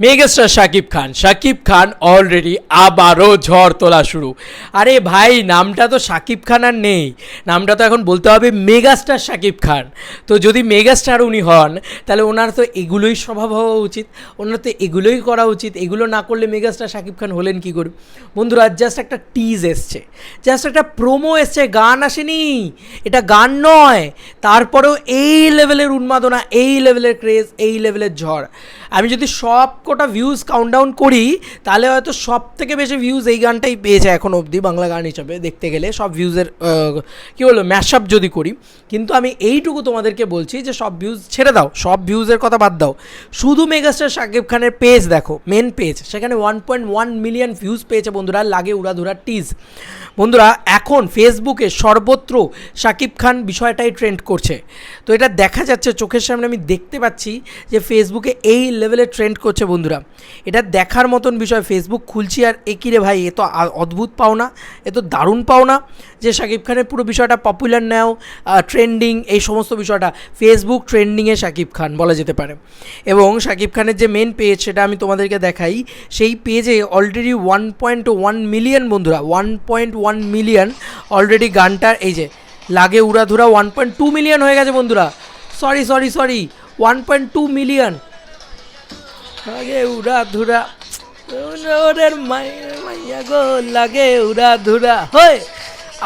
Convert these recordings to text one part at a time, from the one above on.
Megastar Shakib Khan already আবারও ঝড় তোলা শুরু। আরে ভাই, নামটা তো শাকিব খান আর নেই, নামটা তো এখন বলতে হবে মেগাস্টার শাকিব খান। তো যদি মেগাস্টার উনি হন, তাহলে ওনার তো এগুলোই স্বভাব হওয়া উচিত, ওনার তো এগুলোই করা উচিত। এগুলো না করলে মেগাস্টার শাকিব খান হলেন কী করে? বন্ধুরা, জাস্ট একটা টিজ এসছে, জাস্ট একটা প্রোমো এসছে, গান আসেনি, এটা গান নয়। তারপরেও এই লেভেলের উন্মাদনা, এই লেভেলের ক্রেজ, এই লেভেলের ঝড়। আমি যদি সব কোটা ভিউজ কাউন্টডাউন করি, তাহলে হয়তো সব থেকে বেশি ভিউজ এই গানটাই পেয়েছে এখন অবধি বাংলা গান হিসাবে দেখতে গেলে, সব ভিউজের কী বলবো ম্যাশআপ যদি করি। কিন্তু আমি এইটুকু তোমাদেরকে বলছি যে সব ভিউজ ছেড়ে দাও, সব ভিউজের কথা বাদ দাও, শুধু মেগাস্টার শাকিব খানের পেজ দেখো, মেন পেজ, সেখানে 1.1 মিলিয়ন ভিউজ পেয়েছে বন্ধুরা। লাগে উড়াধুরা টিজ। বন্ধুরা, এখন ফেসবুকে সর্বত্র শাকিব খান বিষয়টাই ট্রেন্ড করছে। তো এটা দেখা যাচ্ছে, চোখের সামনে আমি দেখতে পাচ্ছি যে ফেসবুকে এই লেভেলে ট্রেন্ড করছে বন্ধুরা। এটা দেখার মতন বিষয়। ফেসবুক খুলছি আর একই রে ভাই, এ তো অদ্ভুত পাওনা, এ তো দারুণ পাওনা যে শাকিব খানের পুরো বিষয়টা পপুলার নাও, ট্রেন্ডিং, এই সমস্ত বিষয়টা ফেসবুক ট্রেন্ডিংয়ে শাকিব খান বলা যেতে পারে। এবং শাকিব খানের যে মেন পেজ, সেটা আমি তোমাদেরকে দেখাই। সেই পেজে অলরেডি 1.1 মিলিয়ন বন্ধুরা, 1.1 মিলিয়ন অলরেডি গানটার, এই যে লাগে উড়াধুরা 1.2 মিলিয়ন হয়ে গেছে বন্ধুরা। সরি 1.2 মিলিয়ন লাগে উড়াধুরা, ওরের মাইয়া গো লাগে উড়াধুরা। হয়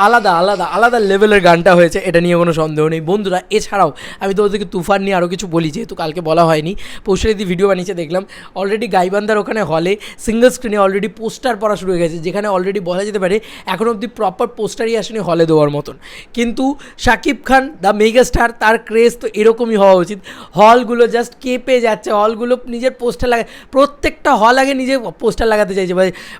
আলাদা আলাদা আলাদা লেভেলের গানটা হয়েছে, এটা নিয়ে কোনো সন্দেহ নেই বন্ধুরা। এছাড়াও আমি তো ওদেরকে তুফান নিয়ে আরও কিছু বলি, যেহেতু কালকে বলা হয়নি। পৌষারিদি ভিডিও বানিয়েছে দেখলাম, অলরেডি গাইবান্ধার ওখানে হলে সিঙ্গল স্ক্রিনে অলরেডি পোস্টার পড়া শুরু হয়ে গেছে, যেখানে অলরেডি বলা যেতে পারে এখন অবধি প্রপার পোস্টারই আসেনি হলে দেওয়ার মতন। কিন্তু শাকিব খান দ্য মেগাস্টার, তার ক্রেজ তো এরকমই হওয়া উচিত। হলগুলো জাস্ট কেঁপে যাচ্ছে, হলগুলো নিজের পোস্টার লাগায়, প্রত্যেকটা হল আগে নিজে পোস্টার লাগাতে চাইছে।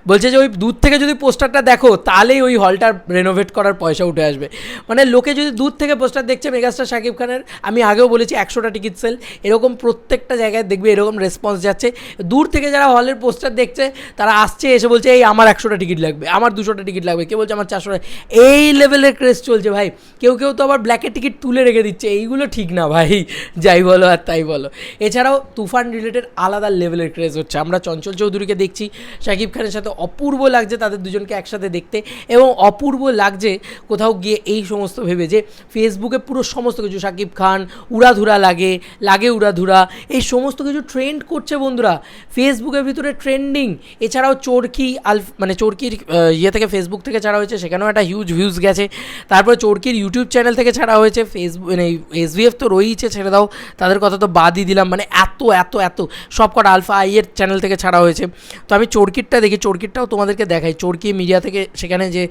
বলছে যে ওই দূর থেকে যদি পোস্টারটা দেখো, তাহলেই ওই হলটার রেনোভেট করার পয়সা উঠে আসবে। মানে লোকে যদি দূর থেকে পোস্টার দেখছে মেগাস্টার শাকিব খানের, আমি আগেও বলেছি 100টা টিকিট সেল, এরকম প্রত্যেকটা জায়গায় দেখবে এরকম রেসপন্স যাচ্ছে। দূর থেকে যারা হলের পোস্টার দেখছে, তারা আসছে, এসে বলছে এই আমার 100টা টিকিট লাগবে, আমার 200টা টিকিট লাগবে, কেউ বলছে আমার 400টা। এই লেভেলের ক্রেজ চলছে ভাই। কেউ তো আবার ব্ল্যাকের টিকিট তুলে রেখে দিচ্ছে, এইগুলো ঠিক না ভাই, যাই বলো আর তাই বলো। এছাড়াও তুফান রিলেটেড আলাদা লেভেলের ক্রেজ হচ্ছে। আমরা চঞ্চল চৌধুরীকে দেখছি শাকিব খানের সাথে, অপূর্ব লাগছে তাদের দুজনকে একসাথে দেখতে। এবং অপূর্ব লাগছে কোথাও গিয়ে এই সমস্ত ভেবে যে ফেসবুকে পুরো সমস্ত কিছু শাকিব খান উড়াধুরা লাগে উড়াধুরা, এই সমস্ত কিছু ট্রেন্ড করছে বন্ধুরা, ফেসবুকের ভিতরে ট্রেন্ডিং। এছাড়াও চরকি মানে চরকির ইয়ে থেকে, ফেসবুক থেকে ছাড়া হয়েছে, সেখানেও একটা হিউজ ভিউজ গেছে। তারপরে চরকির ইউটিউব চ্যানেল থেকে ছাড়া হয়েছে, ফেসবুক মানে SBF তো রয়েছে, ছেড়ে দাও, তাদের কথা তো বাদই দিলাম। মানে এত এত এত সব কটা আলফা আইয়ের চ্যানেল থেকে ছাড়া হয়েছে। তো আমি চরকিরটা দেখি, চরকিরটাও তোমাদেরকে দেখাই। চরকি মিডিয়া থেকে সেখানে যে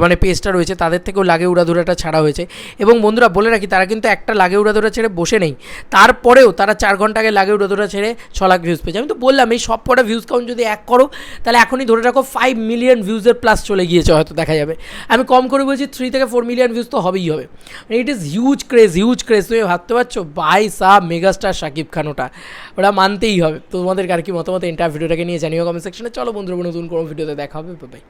মানে পেজটা রয়েছে, তাদের থেকেও লাগে উড়াধুরাটা ছাড়া হয়েছে। এবং বন্ধুরা বলে রাখি, তারা কিন্তু একটা লাগে উড়াধুরা ছেড়ে বসে নেই, তারপরেও তারা 4 ঘন্টা আগে লাগে উড়াধুরা ছেড়ে 6 লাখ ভিউজ পেয়েছে। আমি তো বললাম, এই সব কটা ভিউজ কাউন্ট যদি এক করো, তাহলে এখনই ধরে রাখো 5 মিলিয়ন ভিউজের প্লাস চলে গিয়েছে, হয়তো দেখা যাবে। আমি কম করে বলছি 3 থেকে 4 মিলিয়ন ভিউজ তো হবেই হবে। It is huge craze. তুমি ভাবতে পারছো ভাই সাহ, মেগাস্টার শাকিব খান, ওটা মানতেই হবে। তোমাদের আর কি মতামত এন্টার ভিডিওটাকে নিয়ে জানিও কমেন্ট সেকশনে। চলো বন্ধুরা, নতুন কোনো ভিডিওতে দেখা হবে, বাই।